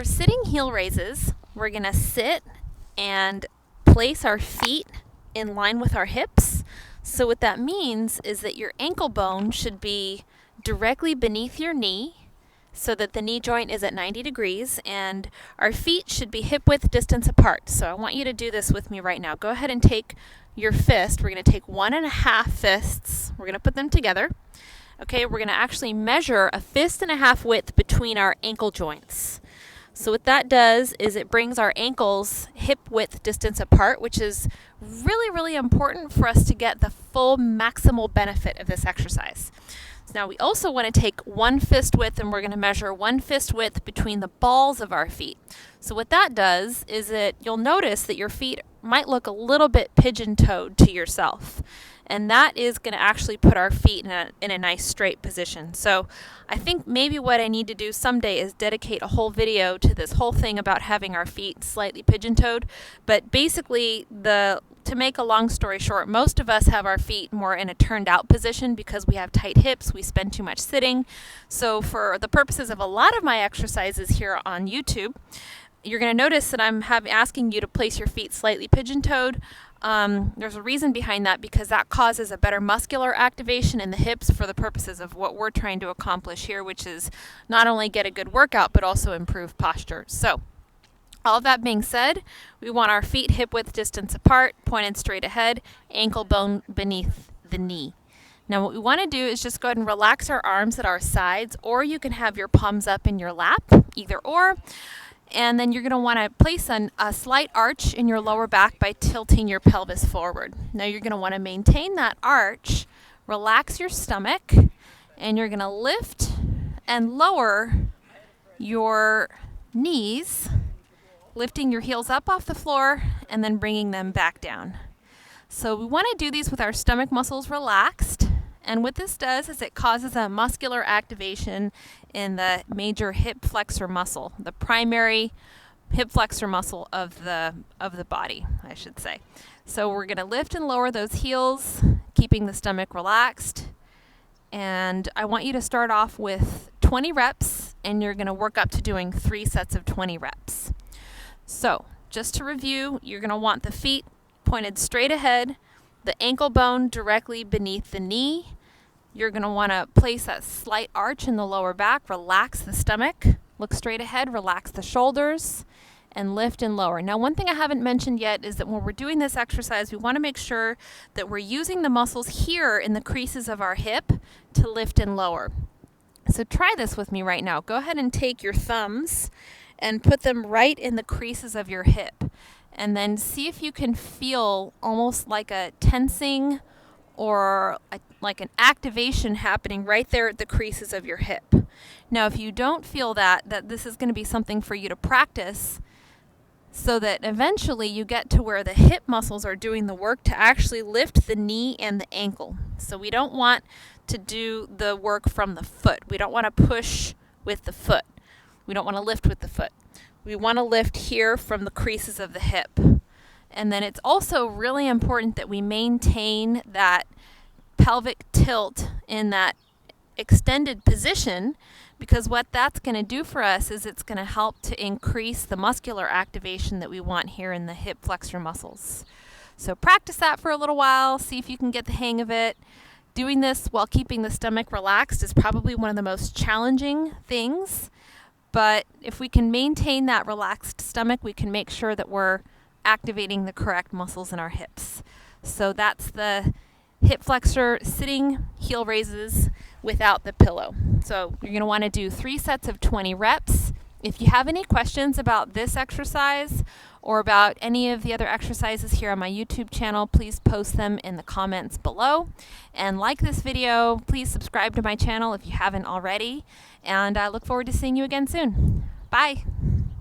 for sitting heel raises, we're going to sit and place our feet in line with our hips. So what that means is that your ankle bone should be directly beneath your knee so that the knee joint is at 90 degrees, and our feet should be hip width distance apart. So I want you to do this with me right now. Go ahead and take your fist. We're going to take 1.5 fists. We're going to put them together. Okay, we're going to actually measure a 1.5 fist width between our ankle joints. So what that does is it brings our ankles hip width distance apart, which is really, really important for us to get the full maximal benefit of this exercise. Now we also want to take 1 fist width, and we're going to measure 1 fist width between the balls of our feet. So what that does is that you'll notice that your feet might look a little bit pigeon-toed to yourself. And that is going to actually put our feet in a nice straight position. So I think maybe what I need to do someday is dedicate a whole video to this whole thing about having our feet slightly pigeon-toed. But basically, to make a long story short, most of us have our feet more in a turned out position because we have tight hips, we spend too much sitting. So for the purposes of a lot of my exercises here on YouTube, you're going to notice that I'm asking you to place your feet slightly pigeon-toed. There's a reason behind that, because that causes a better muscular activation in the hips for the purposes of what we're trying to accomplish here, which is not only get a good workout, but also improve posture. So, all of that being said, we want our feet hip width distance apart, pointed straight ahead, ankle bone beneath the knee. Now what we want to do is just go ahead and relax our arms at our sides, or you can have your palms up in your lap, either or. And then you're going to want to place a slight arch in your lower back by tilting your pelvis forward. Now you're going to want to maintain that arch, relax your stomach, and you're going to lift and lower your knees, lifting your heels up off the floor and then bringing them back down. So we want to do these with our stomach muscles relaxed. And what this does is it causes a muscular activation in the major hip flexor muscle, the primary hip flexor muscle of the body, I should say. So we're going to lift and lower those heels, keeping the stomach relaxed. And I want you to start off with 20 reps, and you're going to work up to doing 3 sets of 20 reps. So just to review, you're going to want the feet pointed straight ahead, the ankle bone directly beneath the knee. You're going to want to place that slight arch in the lower back, relax the stomach, look straight ahead, relax the shoulders, and lift and lower. Now, one thing I haven't mentioned yet is that when we're doing this exercise, we want to make sure that we're using the muscles here in the creases of our hip to lift and lower. So try this with me right now. Go ahead and take your thumbs and put them right in the creases of your hip. And then see if you can feel almost like a tensing or like an activation happening right there at the creases of your hip. Now, if you don't feel that this is going to be something for you to practice so that eventually you get to where the hip muscles are doing the work to actually lift the knee and the ankle. So we don't want to do the work from the foot. We don't want to push with the foot. We don't want to lift with the foot. We want to lift here from the creases of the hip. And then it's also really important that we maintain that pelvic tilt in that extended position, because what that's going to do for us is it's going to help to increase the muscular activation that we want here in the hip flexor muscles. So practice that for a little while, see if you can get the hang of it. Doing this while keeping the stomach relaxed is probably one of the most challenging things. But if we can maintain that relaxed stomach, we can make sure that we're activating the correct muscles in our hips. So that's the hip flexor sitting heel raises without the pillow. So you're going to want to do 3 sets of 20 reps. If you have any questions about this exercise or about any of the other exercises here on my YouTube channel, please post them in the comments below. And like this video, please subscribe to my channel if you haven't already. And I look forward to seeing you again soon. Bye.